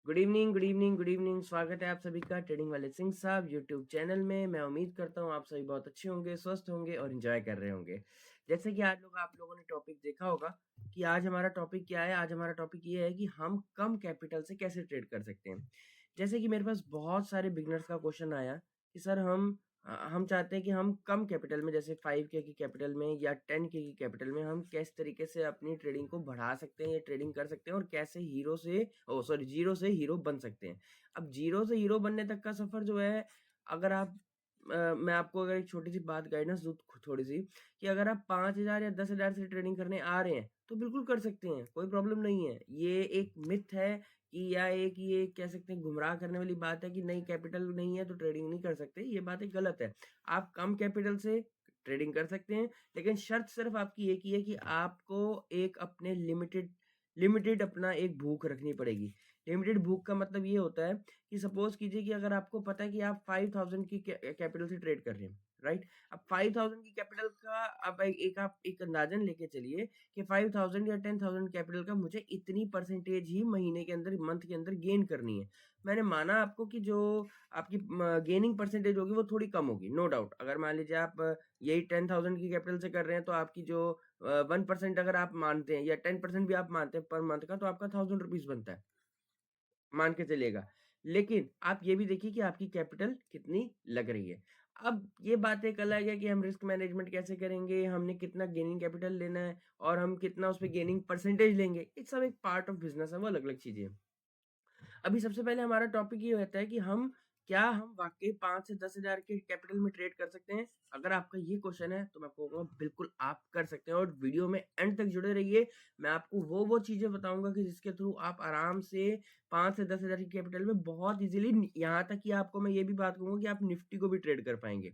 Good evening, good evening, good evening. स्वागत है आप सभी का ट्रेडिंग वाले सिंह साहब यूट्यूब चैनल में। मैं उम्मीद करता हूँ आप सभी बहुत अच्छे होंगे, स्वस्थ होंगे और एंजॉय कर रहे होंगे। जैसे कि आज आप लोगों ने टॉपिक देखा होगा कि आज हमारा टॉपिक क्या है। आज हमारा टॉपिक ये है कि हम कम कैपिटल से कैसे ट्रेड कर सकते हैं। जैसे कि मेरे पास बहुत सारे बिगनर्स का क्वेश्चन आया कि सर हम चाहते हैं कि हम कम कैपिटल में, जैसे 5K की कैपिटल में या 10K की कैपिटल में, हम किस तरीके से अपनी ट्रेडिंग को बढ़ा सकते हैं या ट्रेडिंग कर सकते हैं और कैसे जीरो से हीरो बन सकते हैं। अब जीरो से हीरो बनने तक का सफर जो है, अगर आप मैं आपको अगर एक छोटी सी बात गाइडेंस दूं थोड़ी सी, कि अगर आप 5,000 या 10,000 से ट्रेडिंग करने आ रहे हैं तो बिल्कुल कर सकते हैं, कोई प्रॉब्लम नहीं है। ये एक मिथ है कि या एक ये कह सकते हैं गुमराह करने वाली बात है कि नहीं कैपिटल नहीं है तो ट्रेडिंग नहीं कर सकते। ये बात एक गलत है। आप कम कैपिटल से ट्रेडिंग कर सकते हैं, लेकिन शर्त सिर्फ आपकी एक ही है कि आपको एक अपने लिमिटेड लिमिटेड अपना एक भूख रखनी पड़ेगी। लिमिटेड भूख का मतलब ये होता है कि सपोज कीजिए कि अगर आपको पता है कि आप 5,000 की कैपिटल से ट्रेड कर रहे हैं, राइट। अब 5,000 की कैपिटल का अब आप एक अंदाजन लेके चलिए कि 5,000 या 10,000 कैपिटल का मुझे इतनी परसेंटेज ही महीने के अंदर, मंथ के अंदर गेन करनी है। मैंने माना आपको कि जो आपकी गेनिंग परसेंटेज होगी वो थोड़ी कम होगी, नो डाउट। अगर मान लीजिए आप यही 10,000 की कैपिटल से कर रहे हैं तो आपकी जो 1% अगर आप मानते हैं या 10% भी आप मानते हैं पर मंथ का, तो आपका 1,000 रुपीज बनता है, मान के चलिएगा। लेकिन आप ये भी देखिए कि आपकी कैपिटल कितनी लग रही है। अब ये बात एक अलग है कि हम रिस्क मैनेजमेंट कैसे करेंगे, हमने कितना गेनिंग कैपिटल लेना है और हम कितना उस पे गेनिंग परसेंटेज लेंगे, ये सब एक पार्ट ऑफ बिजनेस है, वो अलग अलग चीजें हैं। अभी सबसे पहले हमारा टॉपिक ये रहता है कि हम वाकई 5 से 10,000 के कैपिटल में ट्रेड कर सकते हैं। अगर आपका ये क्वेश्चन है तो मैं आपको कहूँगा बिल्कुल आप कर सकते हैं, और वीडियो में एंड तक जुड़े रहिए। मैं आपको वो चीजें बताऊंगा कि जिसके थ्रू आप आराम से 5 से 10,000 की कैपिटल में बहुत इजीली, यहाँ तक कि आपको मैं ये भी बात कहूंगा कि आप निफ्टी को भी ट्रेड कर पाएंगे।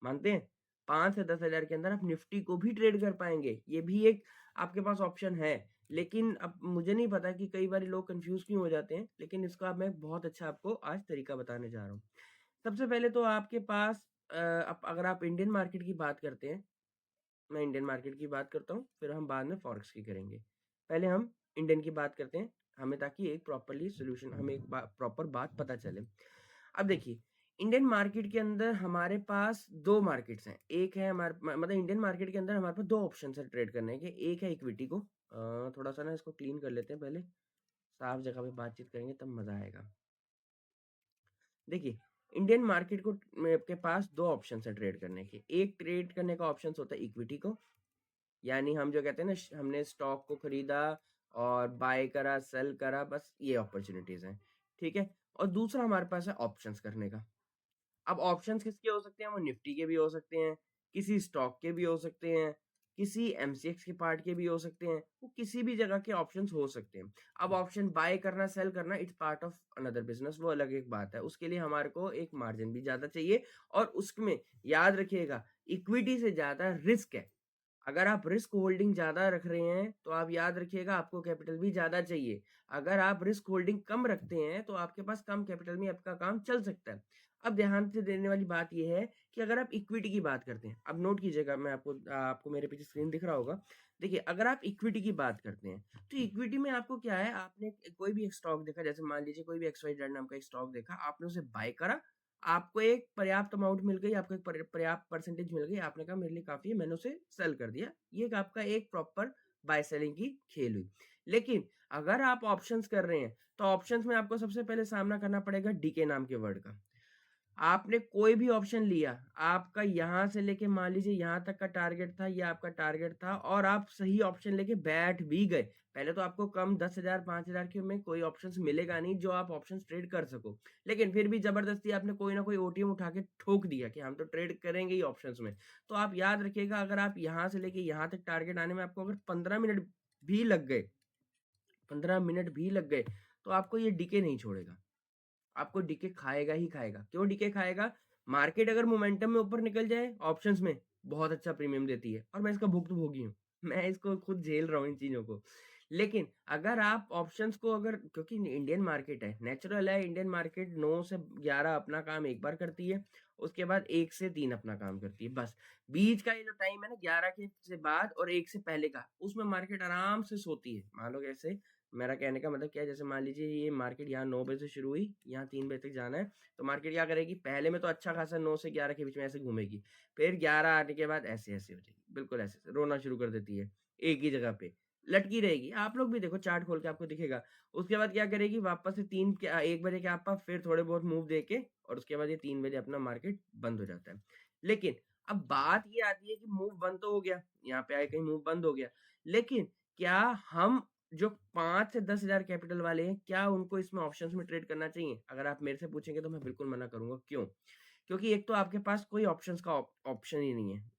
मानते हैं? 5 से 10,000 के अंदर आप निफ्टी को भी ट्रेड कर पाएंगे, ये भी एक आपके पास ऑप्शन है। लेकिन अब मुझे नहीं पता कि कई बार लोग कंफ्यूज क्यों हो जाते हैं, लेकिन इसका मैं बहुत अच्छा आपको आज तरीका बताने जा रहा हूँ। सबसे पहले तो आपके पास अगर आप इंडियन मार्केट की बात करते हैं, मैं इंडियन मार्केट की बात करता हूँ, फिर हम बाद में फॉरेक्स की करेंगे। पहले हम इंडियन की बात करते हैं, हमें ताकि एक प्रॉपरली सोल्यूशन, हमें एक प्रॉपर बात पता चले। अब देखिए, इंडियन मार्केट के अंदर हमारे पास दो मार्केट्स हैं। एक है हमारे मतलब इंडियन मार्केट के अंदर हमारे पास दो ऑप्शन है ट्रेड करने के। एक है इक्विटी को, थोड़ा सा ना इसको क्लीन कर लेते हैं पहले, साफ जगह पे बातचीत करेंगे तब मजा आएगा। देखिए, इंडियन मार्केट को के पास दो ऑप्शन है ट्रेड करने के। एक ट्रेड करने का ऑप्शन होता है इक्विटी को, यानी हम जो कहते हैं ना, हमने स्टॉक को खरीदा और बाय करा, सेल करा, बस ये अपॉर्चुनिटीज हैं, ठीक है। और दूसरा हमारे पास है ऑप्शंस करने का। अब ऑप्शंस किसके हो सकते हैं? वो निफ्टी के भी हो सकते हैं, किसी स्टॉक के भी हो सकते हैं, किसी एमसीएक्स के पार्ट के भी हो सकते हैं, वो किसी भी जगह के ऑप्शंस हो सकते हैं। अब ऑप्शन बाय करना, सेल करना, it's part of another business, वो अलग एक बात है। उसके लिए हमारे को एक मार्जिन भी ज्यादा चाहिए, और उसमें याद रखिएगा इक्विटी से ज्यादा रिस्क है। अगर आप रिस्क होल्डिंग ज्यादा रख रहे हैं तो आप याद रखिएगा आपको कैपिटल भी ज्यादा चाहिए। अगर आप रिस्क होल्डिंग कम रखते हैं तो आपके पास कम कैपिटल में आपका काम चल सकता है। अब ध्यान से देने वाली बात यह है कि अगर आप इक्विटी की बात करते हैं, अब नोट कीजिएगा, मैं आपको मेरे पीछे स्क्रीन दिख रहा होगा। देखिए, अगर आप इक्विटी की बात करते हैं तो इक्विटी में आपको क्या है, आपने कोई भी एक स्टॉक देखा, जैसे मान लीजिए कोई भी XYZ नाम का एक स्टॉक देखा, आपने उसे बाय करा, आपको एक पर्याप्त अमाउंट मिल गई, आपको एक पर्याप्त परसेंटेज मिल गई, आपने कहा मेरे लिए काफी है, मैंने उसे सेल कर दिया। ये आपका एक प्रॉपर बाय सेलिंग की खेल हुई। लेकिन अगर आप ऑप्शंस कर रहे हैं तो ऑप्शंस में आपको सबसे पहले सामना करना पड़ेगा डीके नाम के वर्ड का। आपने कोई भी ऑप्शन लिया, आपका यहां से लेके मान लीजिए यहां तक का टारगेट था, ये आपका टारगेट था, और आप सही ऑप्शन लेके बैठ भी गए। पहले तो आपको कम 10,000 5,000 के में कोई ऑप्शंस मिलेगा नहीं जो आप ऑप्शंस ट्रेड कर सको, लेकिन फिर भी जबरदस्ती आपने कोई ना कोई ओटीएम उठा के ठोक दिया कि हम तो ट्रेड करेंगे ही ऑप्शंस में। तो आप याद रखिएगा, अगर आप यहां से लेके यहां तक टारगेट आने में आपको अगर 15 मिनट भी लग गए, 15 मिनट भी लग गए, तो आपको ये डीके नहीं छोड़ेगा, आपको डीके खाएगा ही खाएगा। क्यों डीके खाएगा? मार्केट अगर मोमेंटम में ऊपर निकल जाए ऑप्शंस में, बहुत अच्छा प्रीमियम देती है, और मैं इसका भुक्तभोगी हूँ, मैं इसको खुद झेल रहा हूँ इन चीजों को। लेकिन अगर आप ऑप्शंस को, अगर, क्योंकि इंडियन मार्केट है, नेचुरल है, इंडियन मार्केट 9 से 11 अपना काम एक बार करती है, उसके बाद 1 से 3 अपना काम करती है, बस। बीच का ये जो टाइम है ना 11 के से बाद और 1 से पहले का, उसमें मार्केट आराम से सोती है। मान लो कैसे, मेरा कहने का मतलब क्या है, जैसे मान लीजिए ये मार्केट यहाँ 9 बजे से शुरू हुई, यहाँ 3 बजे तक जाना है, तो मार्केट क्या करेगी, पहले में तो अच्छा खासा 9 से 11 के बीच में ऐसे घूमेगी, फिर 11 आने के बाद ऐसे-ऐसे हो जाएगी, बिल्कुल ऐसे, रोना शुरू कर देती है, एक ही जगह पे, लटकी रहेगी। आप लोग भी देखो चार्ट खोल के आपको दिखेगा। उसके बाद क्या करेगी, वापस से 3 क्या 1 बजे के आस-पास फिर थोड़े बहुत मूव देके और उसके बाद ये 3 बजे अपना मार्केट बंद हो जाता है। लेकिन अब बात ये आती है कि मूव बंद तो हो गया, यहाँ पे आए कहीं मूव बंद हो गया, लेकिन क्या हम जो 5 से 10,000 कैपिटल वाले हैं, क्या उनको इसमें ऑप्शंस में ट्रेड करना चाहिए? अगर आप मेरे से पूछेंगे तो मैं बिल्कुल मना करूँगा, क्यों? क्योंकि एक तो आपके पास कोई ऑप्शंस का ऑप्शन ही नहीं है।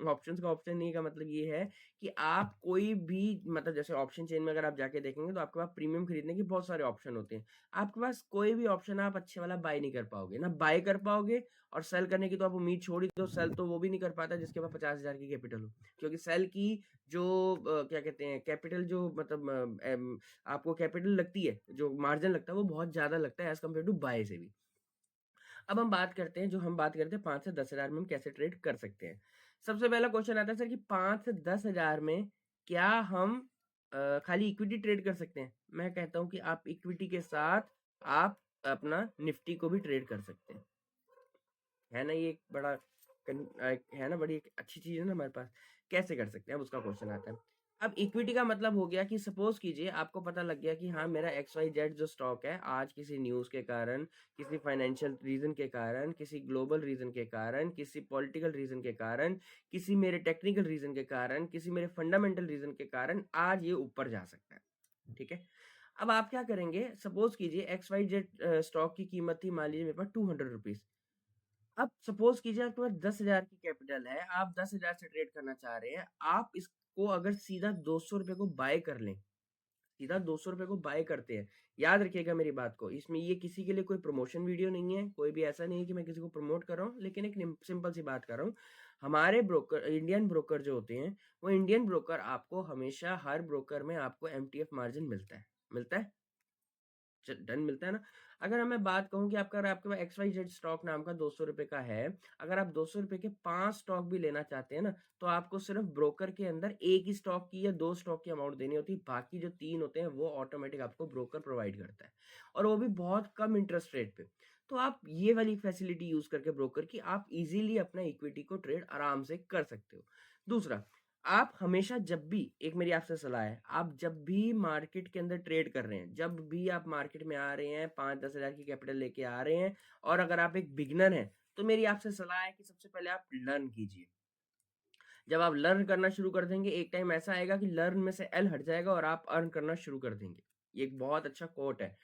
ऑप्शंस का ऑप्शन नहीं का मतलब ये है कि आप कोई भी, मतलब जैसे ऑप्शन चेन में अगर आप जाके देखेंगे तो आपके पास प्रीमियम खरीदने के बहुत सारे ऑप्शन होते हैं। आपके पास कोई भी ऑप्शन आप अच्छे वाला बाय नहीं कर पाओगे, ना बाय कर पाओगे, और सेल करने की तो आप उम्मीद छोड़ ही दो, सेल तो वो भी नहीं कर पाता जिसके पास 50,000 की कैपिटल हो। क्योंकि सेल की जो क्या कहते हैं कैपिटल, जो मतलब आपको कैपिटल लगती है, जो मार्जिन लगता है वो बहुत ज्यादा लगता है एज कम्पेयर टू बाय से भी। अब हम बात करते हैं, जो हम बात करते हैं 5 से 10,000 में हम कैसे ट्रेड कर सकते हैं। सबसे पहला क्वेश्चन आता है सर कि 5 से 10,000 में क्या हम खाली इक्विटी ट्रेड कर सकते हैं? मैं कहता हूँ कि आप इक्विटी के साथ आप अपना निफ्टी को भी ट्रेड कर सकते हैं। है ना, ये एक बड़ा है ना, बड़ी एक अच्छी चीज है ना हमारे पास। कैसे कर सकते हैं, अब उसका क्वेश्चन आता है। अब इक्विटी का मतलब हो गया कि सपोज कीजिए आपको पता लग गया कि हाँ मेरा एक्स वाई जेड जो स्टॉक है, आज किसी न्यूज के कारण, किसी फाइनेंशियल रीजन के कारण, किसी ग्लोबल रीजन के कारण, किसी पॉलिटिकल रीजन के कारण, किसी मेरे टेक्निकल रीजन के कारण, किसी मेरे फंडामेंटल रीजन के कारण आज ये ऊपर जा सकता है। ठीक है, अब आप क्या करेंगे, सपोज कीजिए एक्स वाई जेड स्टॉक की कीमत थी मान लीजिए मेरे पास 200 रुपीज। अब सपोज कीजिए आपके पास 10,000 की कैपिटल है, आप 10,000 से ट्रेड करना चाह रहे हैं, आप इसको अगर सीधा 200 रुपए को बाय कर लें, सीधा 200 रुपए को बाय करते हैं, याद रखिएगा मेरी बात को, इसमें ये किसी के लिए कोई प्रमोशन वीडियो नहीं है, कोई भी ऐसा नहीं है कि मैं किसी को प्रमोट कर रहा हूँ, लेकिन एक सिंपल सी बात कर रहा हूँ। हमारे ब्रोकर, इंडियन ब्रोकर जो होते हैं, वो इंडियन ब्रोकर आपको हमेशा, हर ब्रोकर में आपको एमटीएफ मार्जिन मिलता है, मिलता है, डन मिलता है ना। अगर मैं बात कहूँ कि आपका, अगर आपके पास एक्स वाई जेड स्टॉक नाम का 200 रुपए का है, अगर आप 200 रुपए के 5 स्टॉक भी लेना चाहते हैं ना, तो आपको सिर्फ ब्रोकर के अंदर एक ही स्टॉक की या 2 स्टॉक की अमाउंट देनी होती है, बाकी जो 3 होते हैं वो ऑटोमेटिक आपको ब्रोकर प्रोवाइड करता है, और वो भी बहुत कम इंटरेस्ट रेट पे। तो आप ये वाली फैसिलिटी यूज करके ब्रोकर की, आप इजीली अपना इक्विटी को ट्रेड आराम से कर सकते हो। दूसरा, आप हमेशा जब भी, एक मेरी आपसे सलाह है, आप जब भी मार्केट के अंदर ट्रेड कर रहे हैं, जब भी आप मार्केट में आ रहे हैं, 5-10 हजार की कैपिटल लेके आ रहे हैं, और अगर आप एक बिगनर हैं, तो मेरी आपसे सलाह है कि सबसे पहले आप लर्न कीजिए। जब आप लर्न करना शुरू कर देंगे, एक टाइम ऐसा आएगा कि लर्न में से एल हट जाएगा और आप अर्न करना शुरू कर देंगे। ये एक बहुत अच्छा कोट है।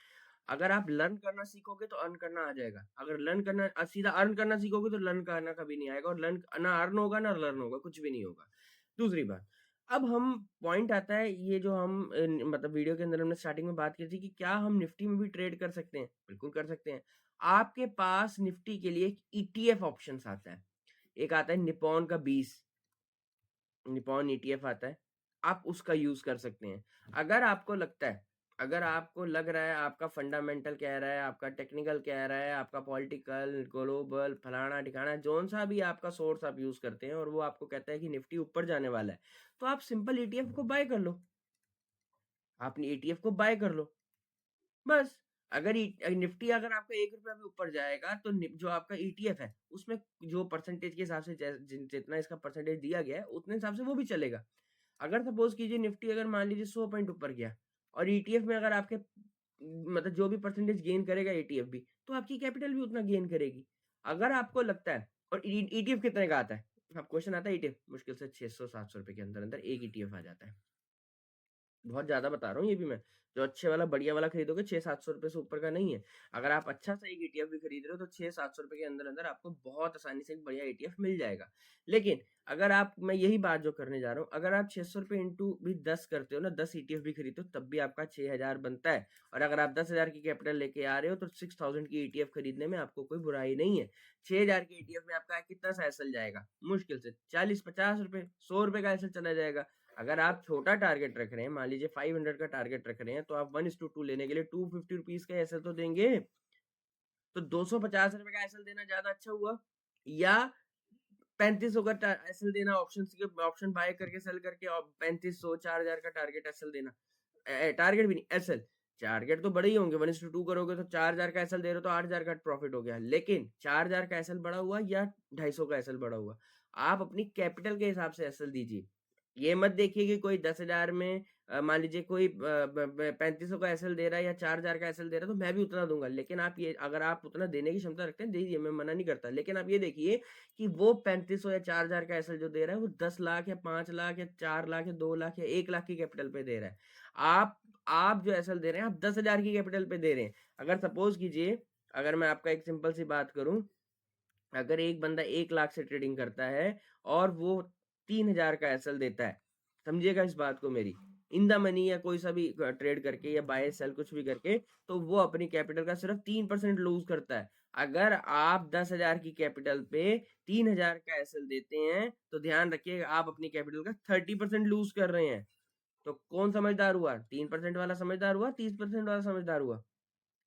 अगर आप लर्न करना सीखोगे तो अर्न करना आ जाएगा, अगर लर्न करना सीधा अर्न करना सीखोगे तो लर्न करना कभी नहीं आएगा, और लर्न ना अर्न होगा ना लर्न होगा, कुछ भी नहीं होगा। दूसरी बात, अब हम पॉइंट आता है, ये जो हम मतलब वीडियो के अंदर हमने स्टार्टिंग में बात की थी कि क्या हम निफ्टी में भी ट्रेड कर सकते हैं, बिल्कुल कर सकते हैं। आपके पास निफ्टी के लिए एक ईटीएफ ऑप्शन आता है, एक आता है निपॉन का 20, निपॉन ईटीएफ आता है, आप उसका यूज कर सकते हैं। अगर आपको लगता है, अगर आपको लग रहा है, आपका फंडामेंटल कह रहा है, आपका टेक्निकल कह रहा है, आपका पॉलिटिकल, ग्लोबल, फलाना ठिकाना, जोन सा भी आपका सोर्स आप यूज करते हैं, और वो आपको कहता है कि निफ्टी ऊपर जाने वाला है, तो आप सिंपल ईटीएफ को बाय कर लो, आपने ईटीएफ को बाय कर लो, बस। अगर निफ्टी अगर आपका 1 रुपया भी ऊपर जाएगा, तो जो आपका ईटीएफ है उसमें जो परसेंटेज के हिसाब से जितना इसका परसेंटेज दिया गया है, उतने हिसाब से वो भी चलेगा। अगर सपोज कीजिए निफ्टी अगर मान लीजिए 100 पॉइंट ऊपर गया, और ईटीएफ में अगर आपके मतलब जो भी परसेंटेज गेन करेगा ईटीएफ भी, तो आपकी कैपिटल भी उतना गेन करेगी। अगर आपको लगता है, और ईटीएफ कितने का आता है, अब क्वेश्चन आता है, ईटीएफ मुश्किल से 600-700 रुपए के अंदर अंदर एक ईटीएफ आ जाता है। बहुत ज्यादा बता रहा हूँ ये भी मैं, जो अच्छे वाला बढ़िया वाला खरीदोगे 600-700 रुपए से ऊपर का नहीं है। अगर आप अच्छा सा एक ईटीएफ भी खरीद रहे हो तो 600-700 रुपए के अंदर अंदर आपको बहुत आसानी से एक बढ़िया ईटीएफ मिल जाएगा। लेकिन अगर आप, मैं यही बात जो करने जा रहा हूँ, अगर आप 600 रुपए इंटू भी 10 करते हो ना, 10 ईटीएफ भी खरीदते हो, तब भी आपका 6,000 बनता है। और अगर आप 10,000 की कैपिटल लेके आ रहे हो तो 6,000 की ईटीएफ खरीदने में आपको कोई बुराई नहीं है। 6,000 की ईटीएफ में आपका कितना सा एसएल जाएगा, मुश्किल से 40-50 रुपए, 100 रुपए का एसएल चला जाएगा। अगर आप छोटा टारगेट रख रहे हैं, मान लीजिए 500 का टारगेट रख रहे हैं, तो आप 1:2 लेने के लिए 250 रुपीज का एसएल तो देंगे। तो 250 रुपए का एसएल देना ज्यादा अच्छा हुआ, या 3500 का एसएल देना, ऑप्शन बाय करके सेल करके, और 3500 4000 का टारगेट एसएल देना, टारगेट भी नहीं एसएल, टारगेट तो बड़े ही होंगे, 1:2 करोगे तो 4000 का एसएल दे रहे हो तो 8000 का प्रॉफिट हो गया, लेकिन 4000 का एसएल बड़ा हुआ या 250 का एसएल बड़ा हुआ, आप अपनी कैपिटल के हिसाब से एसएल दीजिए। ये मत देखिए कि कोई 10,000 में मान लीजिए कोई 3500 का एसएल दे रहा है या 4000 का एसएल दे रहा है तो मैं भी उतना दूंगा, लेकिन आप ये, अगर आप उतना देने की क्षमता रखते हैं दीजिए, मैं मना नहीं करता, लेकिन आप ये देखिए कि वो 3500 या 4000 का एसएल जो दे रहा है वो 10 लाख या 5 लाख या 4 लाख या 2 लाख या 1 लाख की कैपिटल पे दे रहा है। आप जो एसएल दे रहे हैं आप 10,000 की कैपिटल पे दे रहे हैं। अगर सपोज कीजिए, अगर मैं आपका एक सिंपल सी बात करूं, अगर एक बंदा 1 लाख से ट्रेडिंग करता है और वो 3,000 का एसएल देता है, समझिएगा इस बात को मेरी, इन द मनी या कोई सा भी ट्रेड करके या बाय सेल कुछ भी करके, तो वो अपनी कैपिटल का सिर्फ 3% लूज करता है। अगर आप 10,000 की कैपिटल पे 3,000 का एसएल देते हैं तो ध्यान रखिएगा आप अपनी कैपिटल का 30% लूज कर रहे हैं। तो कौन समझदार हुआ? 3% वाला समझदार हुआ, 30% वाला समझदार हुआ?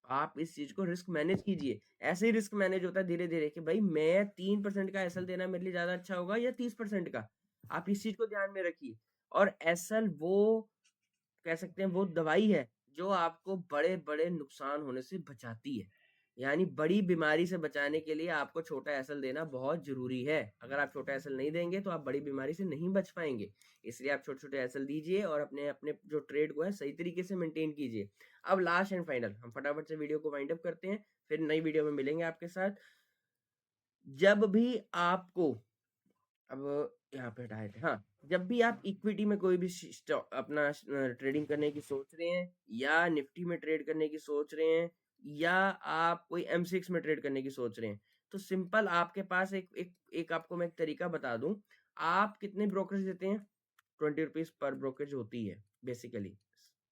आप इस चीज को रिस्क मैनेज कीजिए। ऐसे ही रिस्क मैनेज होता है धीरे धीरे कि भाई मैं 3% का एसएल देना मेरे लिए ज्यादा अच्छा होगा या 30% का। आप इस चीज को ध्यान में रखिए। और एसएल वो कह सकते हैं वो दवाई है जो आपको बड़े बड़े नुकसान होने से बचाती है। यानी बड़ी बीमारी से बचाने के लिए आपको छोटा एसएल देना बहुत जरूरी है। अगर आप छोटा एसएल नहीं देंगे तो आप बड़ी बीमारी से नहीं बच पाएंगे। इसलिए आप छोटे छोटे एसएल दीजिए और अपने अपने जो ट्रेड को है सही तरीके से मेंटेन कीजिए। अब लास्ट एंड फाइनल हम फटाफट से वीडियो को वाइंड अप करते हैं, फिर नई वीडियो में मिलेंगे आपके साथ। जब भी आपको, अब यहाँ पे हटाए थे, हाँ, जब भी आप इक्विटी में कोई भी अपना ट्रेडिंग करने की सोच रहे हैं, या निफ्टी में ट्रेड करने की सोच रहे हैं, या आप कोई M6 में ट्रेड करने की सोच रहे हैं, तो सिंपल आपके पास एक आपको मैं एक तरीका बता दूं। आप कितने ब्रोकरेज देते हैं? 20 रुपीज पर ब्रोकरेज होती है बेसिकली।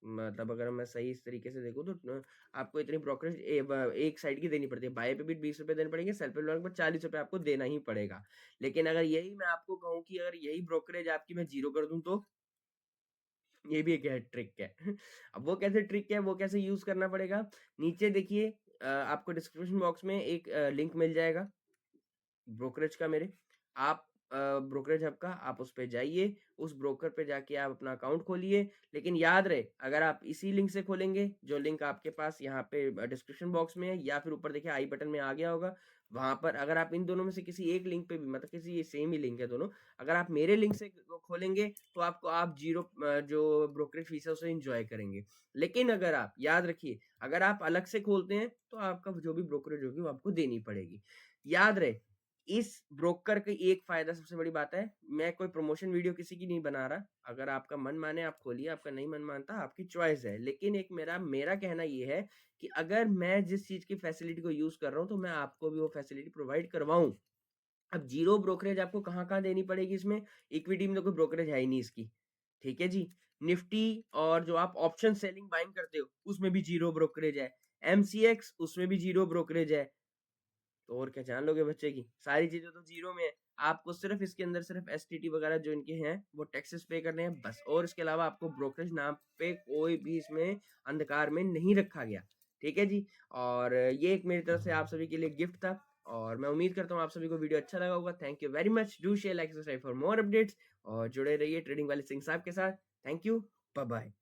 मतलब अगर मैं सही इस तरीके से देखूं तो आपको इतनी ब्रोकरेज एक साइड की देनी पड़ती है। बाय पे भी 20 रुपए देने पड़ेंगे, सेल पे लगभग 40 रुपए आपको देना ही पड़ेगा। लेकिन अगर यही मैं आपको कहूँ कि अगर यही ब्रोकरेज आपकी मैं 0 कर दूं तो ये भी एक ट्रिक है। अब वो कैसे ट्रिक है, वो कैसे यूज करना पड़ेगा, नीचे देखिए, आपको डिस्क्रिप्शन बॉक्स में एक लिंक मिल जाएगा ब्रोकरेज का मेरे। आप ब्रोकरेज हब का आप उस पे जाइए, उस ब्रोकर पे जाके आप अपना अकाउंट खोलिए। लेकिन याद रहे, अगर आप इसी लिंक से खोलेंगे, जो लिंक आपके पास यहाँ पे डिस्क्रिप्शन बॉक्स में है या फिर ऊपर देखिए आई बटन में आ गया होगा, वहां पर अगर आप इन दोनों में से किसी एक लिंक पे भी, मतलब किसी सेम ही लिंक है दोनों, अगर आप मेरे लिंक से खोलेंगे तो आपको आप जीरो जो ब्रोकरेज फीस है उसे इंजॉय करेंगे। लेकिन अगर आप याद रखिए, अगर आप अलग से खोलते हैं तो आपका जो भी ब्रोकरेज होगी वो आपको देनी पड़ेगी। याद रहे, इस ब्रोकर का एक फायदा सबसे बड़ी बात है, मैं कोई प्रमोशन वीडियो किसी की नहीं बना रहा। अगर आपका मन माने आप खोलिए, आपका नहीं मन मानता आपकी चॉइस है। लेकिन एक मेरा कहना ये है कि अगर मैं जिस चीज की फैसिलिटी को यूज कर रहा हूँ तो मैं आपको भी वो फैसिलिटी प्रोवाइड करवाऊं। अब जीरो ब्रोकरेज आपको कहाँ कहाँ देनी पड़ेगी इसमें? इक्विटी में तो कोई ब्रोकरेज है ही नहीं इसकी, ठीक है जी। निफ्टी और जो आप ऑप्शन सेलिंग बाइंग करते हो उसमें भी जीरो ब्रोकरेज है। MCX उसमें भी जीरो ब्रोकरेज है। तो और क्या जान लोगे बच्चे की, सारी चीजें तो जीरो में है। आपको सिर्फ इसके अंदर सिर्फ STT वगैरह जो इनके हैं वो टैक्सेस पे करने हैं बस, और इसके अलावा आपको ब्रोकरेज नाम पे कोई भी इसमें अंधकार में नहीं रखा गया, ठीक है जी। और ये एक मेरी तरफ से आप सभी के लिए गिफ्ट था, और मैं उम्मीद करता हूँ आप सभी को वीडियो अच्छा लगा होगा। Thank you very much, do share like subscribe for more updates, और जुड़े रहिए ट्रेडिंग वाले सिंह साहब के साथ। Thank you, bye bye.